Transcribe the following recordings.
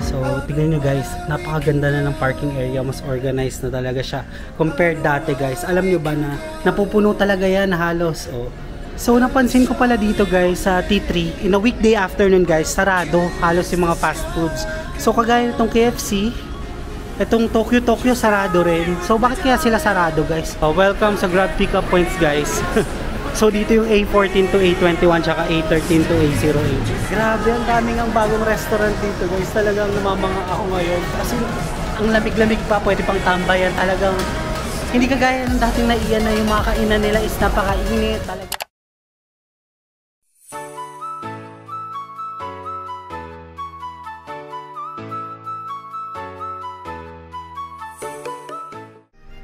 So, tignan nyo guys, napakaganda na ng parking area, mas organized na talaga siya compared dati guys. Alam nyo ba na napupuno talaga yan halos. Oh. So, napansin ko pala dito guys sa T3, in a weekday afternoon guys, sarado halos yung mga fast foods. So, kagaya nitong KFC, itong Tokyo sarado rin. So, bakit kaya sila sarado guys? Oh, welcome sa Grab Pickup Points guys. So, dito yung A14 to A21 tsaka A13 to A08. Grabe, ang daming ang bagong restaurant dito guys. Talagang namamanga ako ngayon. Kasi ang lamig-lamig pa, pwede pang tambayan. Talagang hindi kagaya ng dating naiyan na yung mga kainan nila is napakainit talaga.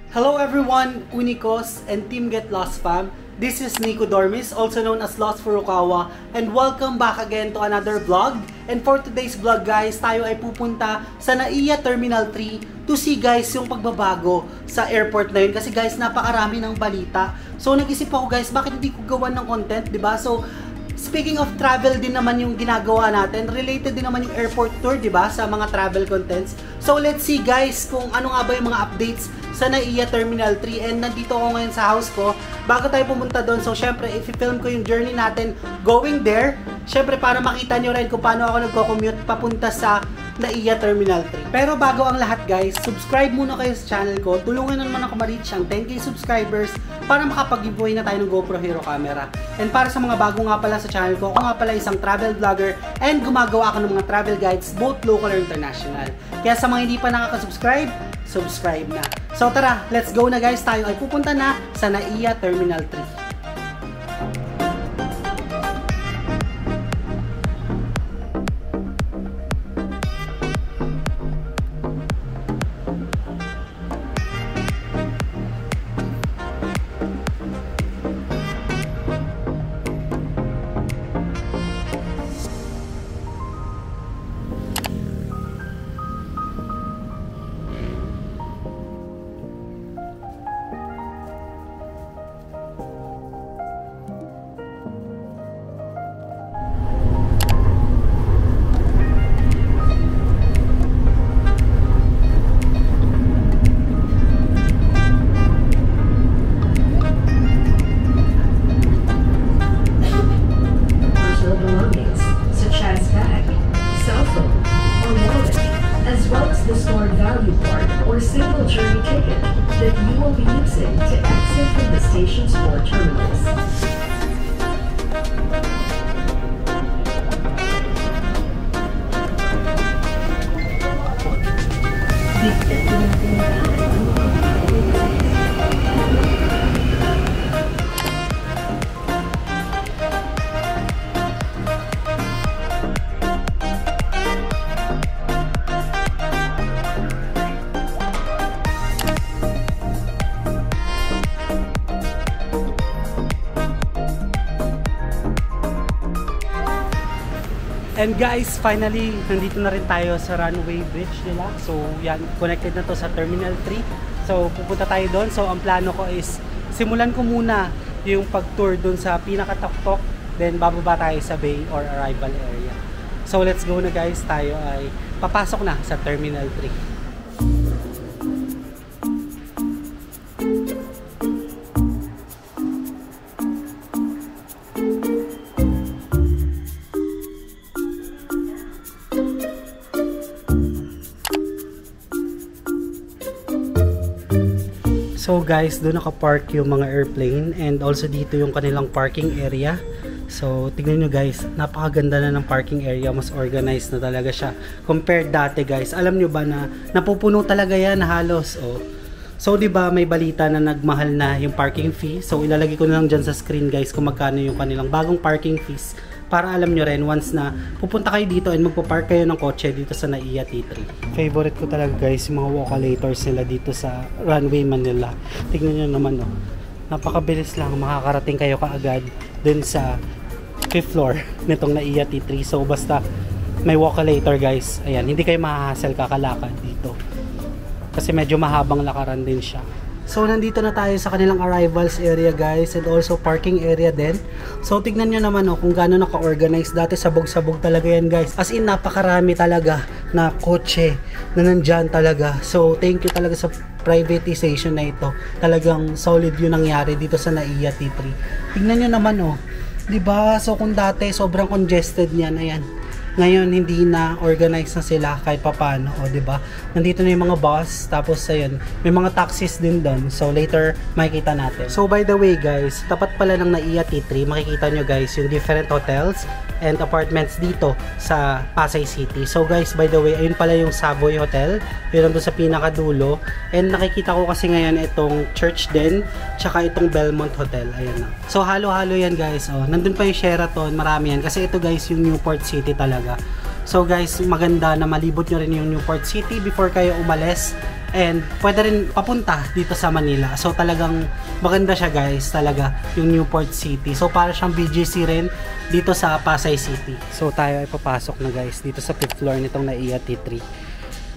Hello everyone, Unicos and Team Get Lost fam. This is Nico Dormis, also known as Lost Furukawa, and welcome back again to another vlog. And for today's vlog guys, tayo ay pupunta sa NAIA Terminal 3 to see guys yung pagbabago sa airport na yun. Kasi guys, napakarami ng balita. So nag-isip ako guys, bakit hindi ko gawan ng content, diba? So speaking of travel din naman yung ginagawa natin, related din naman yung airport tour, diba? Sa mga travel contents. So let's see guys kung ano nga ba yung mga updates sa NAIA Terminal 3, and nandito ako ngayon sa house ko bago tayo pumunta doon. So syempre i-film ko yung journey natin going there, syempre para makita nyo rin kung paano ako nagko-commute papunta sa NAIA Terminal 3. Pero bago ang lahat guys, subscribe muna kayo sa channel ko, tulungan naman ako ma-reach ang 10k subscribers para makapag-giveaway na tayo ng GoPro Hero camera. And para sa mga bago nga pala sa channel ko, ako nga pala isang travel vlogger and gumagawa ako ng mga travel guides both local or international. Kaya sa mga hindi pa nakaka-subscribe, subscribe na. So tara, let's go na guys. Tayo ay pupunta na sa NAIA Terminal 3. And guys, finally, nandito na rin tayo sa runway bridge nila. So, yan, connected na to sa Terminal 3. So, pupunta tayo doon. So, ang plano ko is, simulan ko muna yung pag-tour doon sa pinaka-tok-tok. Then, bababa tayo sa bay or arrival area. So, let's go na guys. Tayo ay papasok na sa Terminal 3. So guys, doon nakapark yung mga airplane, and also dito yung kanilang parking area. So tignan nyo guys, napakaganda na ng parking area, mas organized na talaga siya compared dati guys. Alam nyo ba na napupuno talaga yan halos. Oh. So 'di ba may balita na nagmahal na yung parking fee. So ilalagay ko na lang dyan sa screen guys kung magkano yung kanilang bagong parking fees, para alam nyo rin once na pupunta kayo dito and magpo-park kayo ng kotse dito sa NAIA T3. Favorite ko talaga guys yung mga walkalators nila dito sa runway Manila. Tignan nyo naman oh. Napakabilis lang, makakarating kayo kaagad dun sa 5th floor nitong NAIA T3. So basta may walkalator guys, ayan, hindi kayo mahahassle kakalakad dito. Kasi medyo mahabang lakaran din siya. So nandito na tayo sa kanilang arrivals area guys, and also parking area din. So tignan nyo naman kung gaano naka-organize. Dati sabog-sabog talaga yan guys. As in napakarami talaga na kotse na nandyan talaga. So thank you talaga sa privatization na ito. Talagang solid yung nangyari dito sa NAIA T3. Tingnan nyo naman oh, 'di ba? So kung dati sobrang congested niyan, ayan. Ngayon hindi na organized na sila kahit papaano, o 'di ba? Nandito na yung mga bus, tapos ayun, may mga taxis din doon. So later makikita natin. So by the way guys, tapat pala ng NAIA T3, makikita nyo guys yung different hotels and apartments dito sa Pasay City. So guys, by the way, ayun pala yung Savoy Hotel, yun nandun sa pinakadulo. And nakikita ko kasi ngayon itong church din, tsaka itong Belmont Hotel, ayun na. So halo-halo yan guys, oh. Nandun pa yung Sheraton, marami yan. Kasi ito guys, yung Newport City talaga. So guys, maganda na malibot nyo rin yung Newport City before kayo umalis. And pwede rin papunta dito sa Manila. So talagang maganda siya guys, talaga yung Newport City. So para siyang BGC rin dito sa Pasay City. So tayo ay papasok na guys dito sa 5th floor nitong NAIA T3.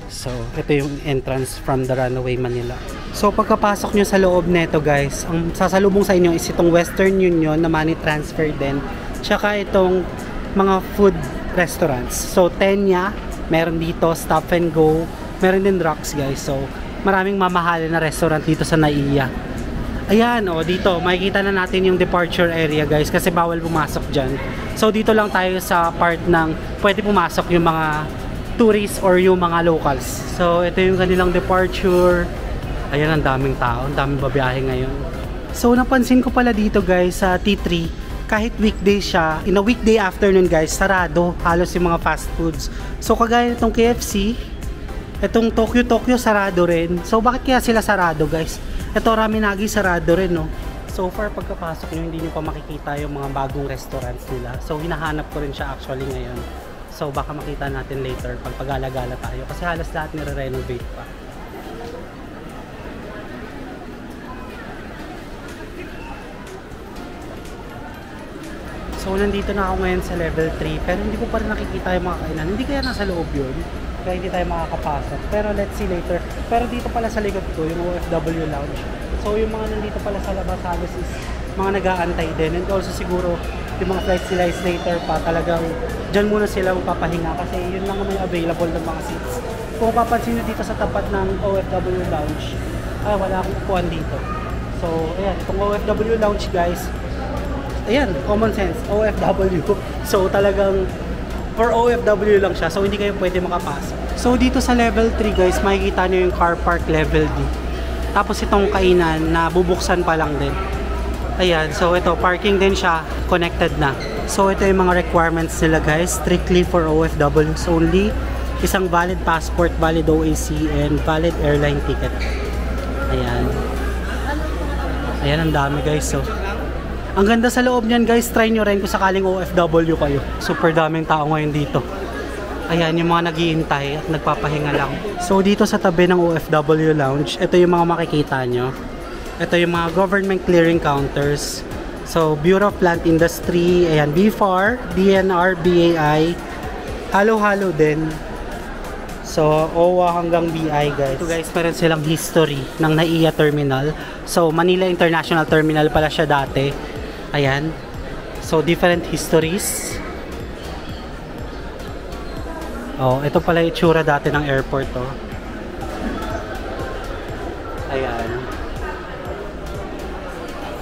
So ito yung entrance from the Runaway Manila. So pagkapasok nyo sa loob nito guys, ang sasalubong sa inyo is itong Western Union na money transfer din. Tsaka itong mga food restaurants. So Tenya, meron dito, Stop and Go, meron din Rocks guys. So maraming mamahalin na restaurant dito sa NAIA. Ayan, oh, dito makikita na natin yung departure area guys, kasi bawal pumasok dyan. So dito lang tayo sa part ng pwede pumasok yung mga tourists or yung mga locals. So ito yung kanilang departure. Ayan, ang daming tao, ang daming babiyahe ngayon. So napansin ko pala dito guys sa T3, kahit weekday siya, in a weekday afternoon guys, sarado halos yung mga fast foods. So kagaya nitong KFC, itong Tokyo sarado rin. So bakit kaya sila sarado guys? Ito Raminagi sarado rin, no. So far pagkapasok nyo, hindi nyo pa makikita yung mga bagong restaurants nila. So hinahanap ko rin siya actually ngayon. So baka makita natin later pag pag-alagala tayo, kasi halos lahat nire-renovate pa. So nandito na ako ngayon sa level 3, pero hindi ko pa rin nakikita yung mga kainan. Hindi kaya nasa loob yun, kaya hindi tayo makakapasok. Pero let's see later. Pero dito pala sa likod ko, yung OFW Lounge. So yung mga nandito pala sa labas halos is mga nag-aantay din. And also siguro yung mga flights nila is later pa. Talagang dyan muna sila magpapahinga, kasi yun lang may available ng mga seats. Kung papansin nyo dito sa tapat ng OFW Lounge, wala akong upuan dito. So ayan, itong OFW Lounge guys, ayan, common sense, OFW. So talagang for OFW lang siya, so hindi kayo pwede makapasok. So dito sa level 3 guys, makikita nyo yung car park level D. Tapos itong kainan na bubuksan pa lang din. Ayan, so ito, parking din siya, connected na. So ito yung mga requirements nila guys, strictly for OFWs only. Isang valid passport, valid OAC, and valid airline ticket. Ayan. Ayan, ang dami guys. So ang ganda sa loob niyan guys, try nyo rin kung sakaling OFW kayo. Super daming tao ngayon dito. Ayan, yung mga naghihintay at nagpapahinga lang. So dito sa tabi ng OFW Lounge, ito yung mga makikita nyo. Ito yung mga government clearing counters. So Bureau of Plant Industry, ayan, BFAR, DNR, BAI, halo-halo din. So OWA hanggang BI guys. Ito guys, meron silang history ng NAIA Terminal. So Manila International Terminal pala siya dati. Ayan. So different histories. Oh, ito pala yung itsura dati ng airport, oh. Ayan.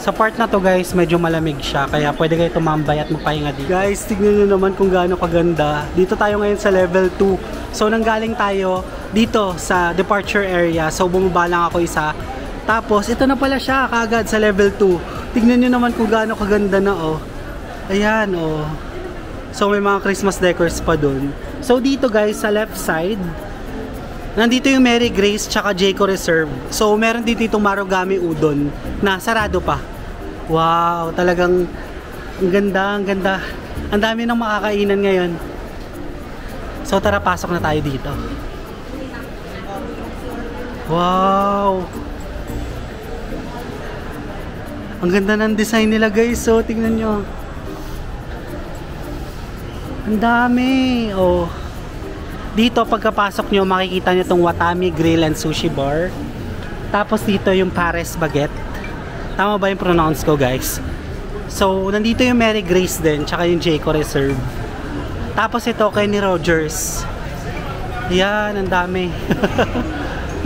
Sa part na to guys, medyo malamig siya, kaya pwede kayo tumambay at magpahinga dito. Guys, tignan nyo naman kung gaano kaganda. Dito tayo ngayon sa level 2. So nanggaling tayo dito sa departure area. So bumaba lang ako isa. Tapos ito na pala siya kaagad sa level 2. Tignan nyo naman kung gaano kaganda na, oh. Ayan, oh. So may mga Christmas decors pa dun. So dito guys, sa left side, nandito yung Mary Grace tsaka Jayco Reserve. So meron din dito Marugame Udon na sarado pa. Wow, talagang ang ganda, ang ganda. Ang dami ng makakainan ngayon. So tara, pasok na tayo dito. Wow, ang ganda ng design nila guys. So tingnan nyo, ang dami. Oh, dito pagkapasok nyo, makikita nyo itong Watami Grill and Sushi Bar. Tapos dito yung Paris Baguette. Tama ba yung pronounce ko guys? So nandito yung Mary Grace din, tsaka yung Jayco Reserve. Tapos ito Kenny Rogers. Ayan, ang dami.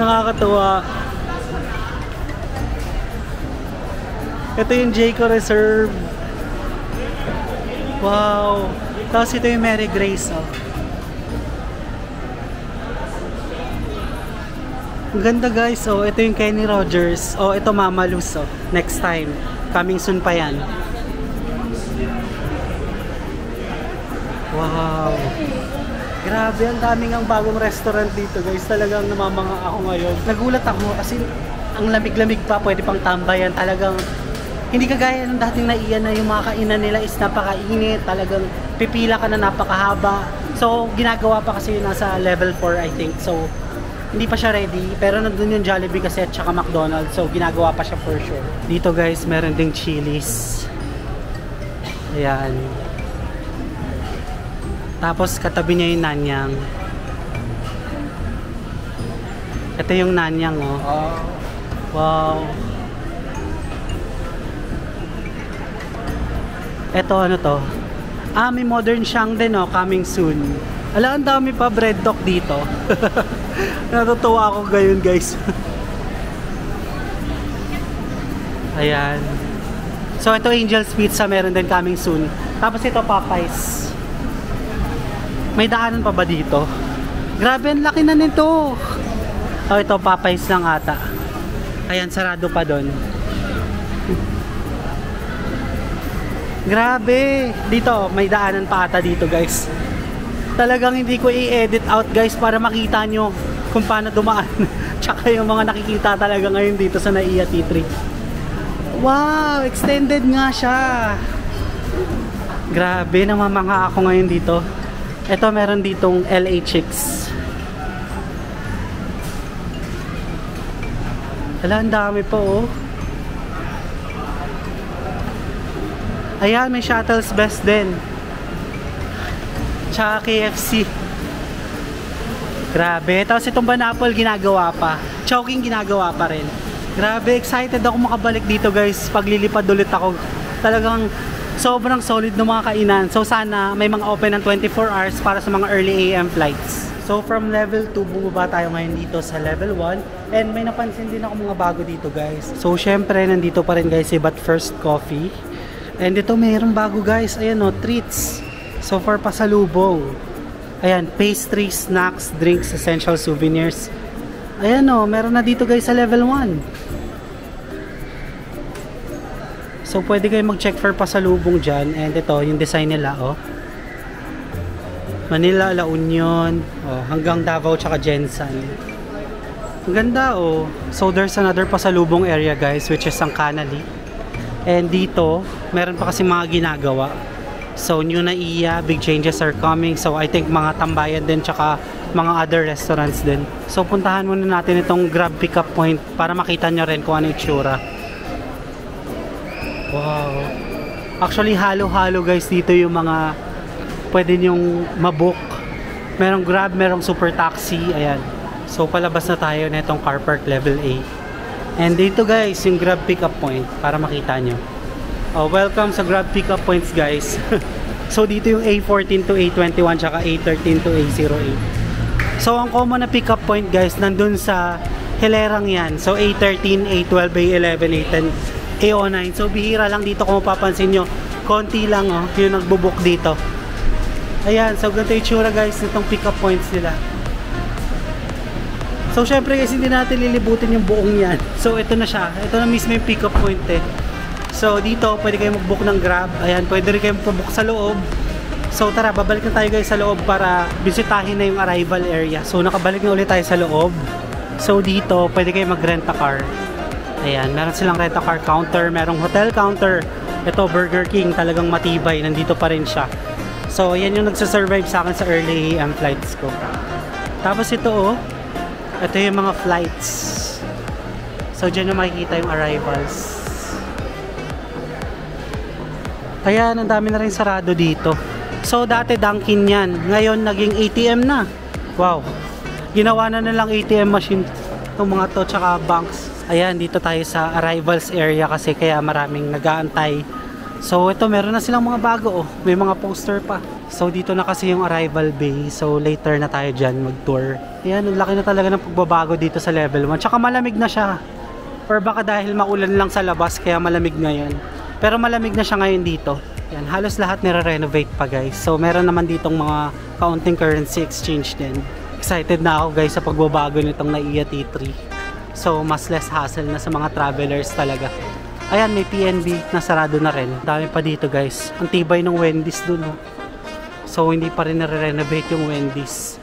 Nakakatuwa. Ito yung Jayco Reserve. Wow. Tapos ito yung Mary Grace. Oh. Ang ganda guys. Oh, ito yung Kenny Rogers. Oh, ito Mama Luz. Oh. Next time. Coming soon pa yan. Wow. Grabe, ang daming ang bagong restaurant dito guys. Talagang namamanga ako ngayon. Nagulat ako kasi ang lamig-lamig pa. Pwede pang tambayan. Talagang hindi kagaya ng dating naiyan na yung mga kainan nila is napakainit. Talagang pipila ka na napakahaba. So, ginagawa pa kasi yun nasa level 4 I think. So, hindi pa siya ready. Pero nandun yung Jollibee kasi at saka McDonald's. So, ginagawa pa siya for sure. Dito guys, meron ding Chili's. Ayan. Tapos katabi niya yung Nanyang. Ito yung Nanyang, oh. Wow. Ito ano to? Ah, may modern siyang din, oh, coming soon. Ala, ang dami pa bread talk dito. Natutuwa ako gayon, guys. Ayan. So ito Angel's Pizza, meron din coming soon. Tapos ito Popeyes. May daanan pa ba dito? Grabe, ang laki na nito. Oh, ito Popeyes lang ata. Ayan, sarado pa doon. Grabe. Dito, may daanan pa ata dito guys. Talagang hindi ko i-edit out guys para makita nyo kung paano dumaan. Tsaka yung mga nakikita talaga ngayon dito sa NAIA T3. Wow, extended nga siya. Grabe, namamanga ako ngayon dito. Ito, meron ditong LA Chicks. Ala, ang dami po, oh. Ayan, may Shuttle's Best din. Tsaka KFC. Grabe. Tapos itong Banapol, ginagawa pa. Chowking, ginagawa pa rin. Grabe, excited ako makabalik dito, guys. Paglilipad ulit ako. Talagang sobrang solid ng mga kainan. So sana may mga open ng 24 hours para sa mga early AM flights. So from level 2, bumaba tayo ngayon dito sa level 1. And may napansin din ako mga bago dito guys. So syempre nandito pa rin guys si But First Coffee. And ito mayroong bago guys. Ayan o, treats. So for pasalubong. Ayan, pastry, snacks, drinks, essential souvenirs. Ayan o, meron na dito guys sa level 1. So, pwede kayo mag-check for pasalubong dyan. And ito, yung design nila, oh. Manila, La Union, oh, hanggang Davao, tsaka Jensen. Ang ganda, oh. So, there's another pasalubong area, guys, which is ang Canali. And dito, meron pa kasi mga ginagawa. So, New NAIA, big changes are coming. So, I think mga tambayan din, tsaka mga other restaurants din. So, puntahan muna natin itong Grab Pickup Point para makita nyo rin kung ano yung itsura. Wow. Actually, halo-halo guys dito yung mga pwede nyong mabook. Merong Grab, merong Super Taxi. Ayan. So, palabas na tayo na itong car park level A. And dito guys, yung Grab Pickup Point para makita nyo. Oh, welcome sa Grab Pickup Points guys. So, dito yung A14 to A21 tsaka A13 to A08. So, ang common na pickup point guys, nandun sa hilerang yan. So, A13, A12, A11, A10, A09. So, bihira lang dito kung mapapansin nyo. Konti lang, oh, yung nagbubook dito. Ayan. So, ganito yung tsura, guys, nitong pick-up points nila. So, syempre, guys, hindi natin lilibutin yung buong yan. So, ito na siya. Ito na mismo yung pick-up point, eh. So, dito, pwede kayo mag-book ng Grab. Ayan. Pwede rin kayo mag-book sa loob. So, tara, babalik na tayo, guys, sa loob para bisitahin na yung arrival area. So, nakabalik na ulit tayo sa loob. So, dito, pwede kayo mag-rent a car. Ayan, meron silang rent-a-car counter, merong hotel counter. Ito, Burger King, talagang matibay, nandito pa rin siya. So, yan yung nagsasurvive sa akin sa early AM flights ko. Tapos ito, oh, ito yung mga flights. So, dyan yung makikita yung arrivals. Ayan, ang dami na rin sarado dito. So, dati Dunkin yan. Ngayon, naging ATM na. Wow. Ginawa na nilang ATM machine itong mga to, tsaka banks. Ayan, dito tayo sa arrivals area kasi kaya maraming nag-aantay So ito, meron na silang mga bago oh. May mga poster pa. So dito na kasi yung arrival bay. So later na tayo dyan mag-tour. Ayan, ang laki na talaga ng pagbabago dito sa level 1. Tsaka malamig na siya. Or baka dahil maulan lang sa labas kaya malamig ngayon. Pero malamig na siya ngayon dito. Yan, halos lahat nire-renovate pa guys. So meron naman ditong mga kaunting currency exchange din. Excited na ako guys sa pagbabago nitong NAIA T3. So mas less hassle na sa mga travelers talaga. Ayan, may PNB na sarado na rin. Dami pa dito guys. Ang tibay ng Wendy's dun oh. So hindi pa rin nare-renovate yung Wendy's.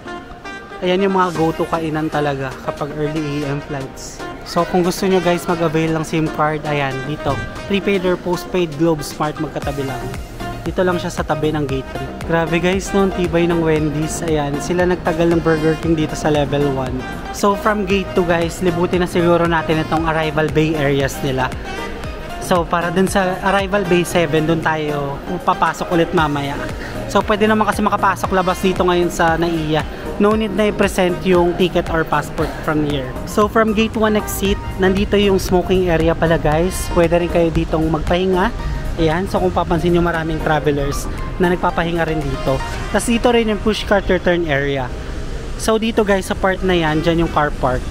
Ayan yung mga go-to kainan talaga kapag early AM flights. So kung gusto nyo guys mag-avail ng SIM card, ayan dito. Prepaid or postpaid Globe Smart magkatabi lang. Dito lang siya sa tabi ng gate 3. Grabe guys, no, tibay ng Wendy's. Ayan, sila nagtagal ng Burger King dito sa level 1. So from gate 2 guys, libutin na siguro natin itong arrival bay areas nila. So para dun sa arrival bay 7, dun tayo papasok ulit mamaya. So pwede naman kasi makapasok labas dito ngayon sa NAIA. No need na i-present yung ticket or passport from here. So from gate 1 exit, nandito yung smoking area pala guys. Pwede rin kayo ditong magpahinga. Ayan, so kung papansin nyo maraming travelers na nagpapahinga rin dito. Tapos dito rin yung push cart return area. So dito guys, sa part na yan, dyan yung car park.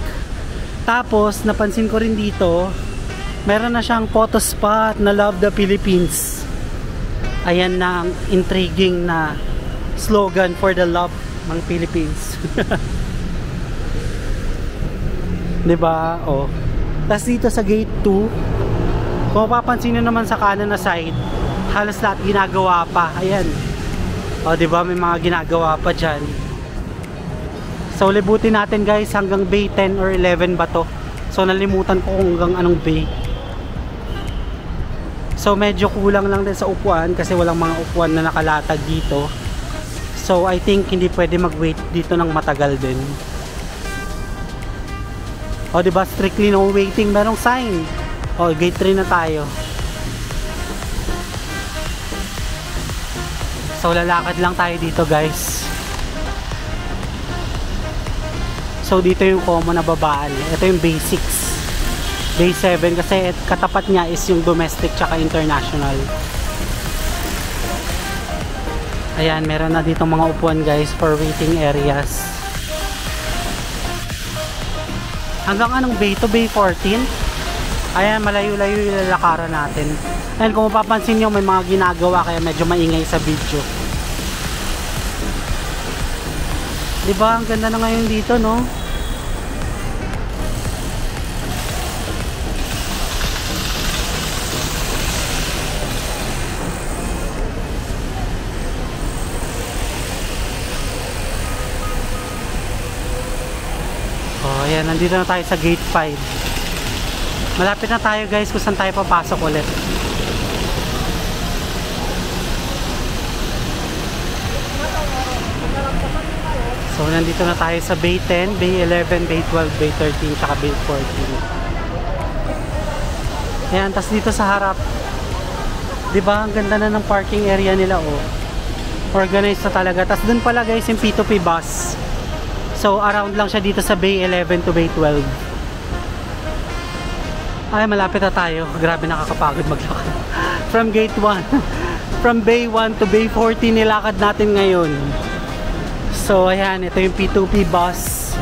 Tapos napansin ko rin dito, meron na siyang photo spot na Love the Philippines. Ayan na ang intriguing na slogan for the love ng Philippines. Diba? Oh. Tapos dito sa gate 2, kung mapapansin nyo naman sa kanan na side, halos lahat ginagawa pa. Ayan. O diba? May mga ginagawa pa dyan. So libutin natin guys hanggang bay 10 or 11 ba to. So nalimutan ko kung hanggang anong bay. So medyo kulang lang din sa upuan kasi walang mga upuan na nakalatag dito. So I think hindi pwede mag-wait dito ng matagal din. O diba, strictly no waiting, merong sign. O gate 3 na tayo. So lalakad lang tayo dito guys. So dito yung common na babaan. Ito yung basics. Bay 7 kasi katapat niya is yung domestic tsaka international. Ayan, meron na dito mga upuan guys for waiting areas. Hanggang anong bay to? Bay 14? Ayan, malayo-layo yung lalakaran natin. Ayan, kung mapapansin nyo may mga ginagawa kaya medyo maingay sa video. Diba, ang ganda na ngayon dito no? Ayan, nandito na tayo sa gate 5. Malapit na tayo guys kung saan tayo papasok ulit. So nandito na tayo sa bay 10, bay 11, bay 12, bay 13, tsaka bay 14. Ayan, tas dito sa harap, diba ang ganda na ng parking area nila oh. Organized na talaga. Tas dun pala guys yung P2P bus. So around lang siya dito sa bay 11 to bay 12. Ay, malapit na tayo. Grabe, nakakapagod maglakad. From gate 1 from bay 1 to bay 14 nilakad natin ngayon. So ayan, ito yung P2P bus.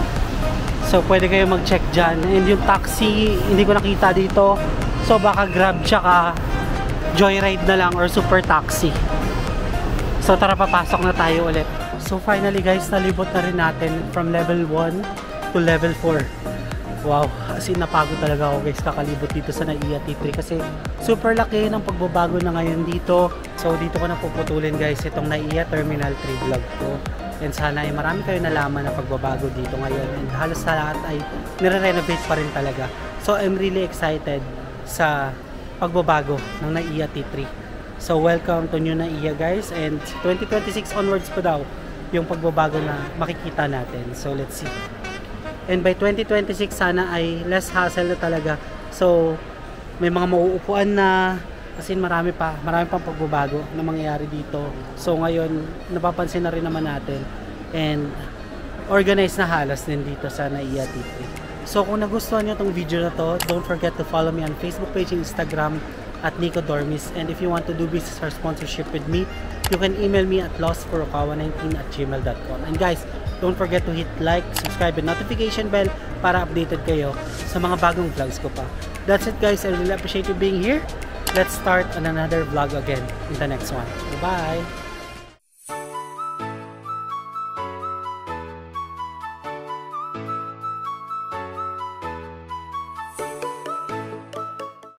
So pwede kayo mag-check dyan. And yung taxi, hindi ko nakita dito. So baka Grab tsaka Joyride na lang or Super Taxi. So tara, papasok na tayo ulit. So finally guys, nalibot na rin natin from level 1 to level 4. Wow, as in napagod talaga ako guys kakalibot dito sa NAIA T3 kasi super laki ng pagbabago na ngayon dito. So dito ko na puputulin guys itong NAIA Terminal 3 vlog ko. And sana ay marami kayo nalaman na pagbabago dito ngayon. And halos sa lahat ay nire-renovate pa rin talaga. So I'm really excited sa pagbabago ng NAIA T3. So welcome to new NAIA guys, and 2026 onwards po daw yung pagbabago na makikita natin. So let's see. And by 2026 sana ay less hassle na talaga. So may mga mauupuan na, kasi marami pang pagbabago na mangyayari dito. So ngayon napapansin na rin naman natin, and organized na halos din dito sa NAIA T3. So kung nagustuhan nyo tong video na to, don't forget to follow me on Facebook page and Instagram at Nico Dormis. And if you want to do business or sponsorship with me, you can email me at lostforrukawa19@gmail.com. And guys, don't forget to hit like, subscribe, and notification bell para updated kayo sa mga bagong vlogs ko pa. That's it guys, I really appreciate you being here. Let's start on another vlog again in the next one. Bye-bye!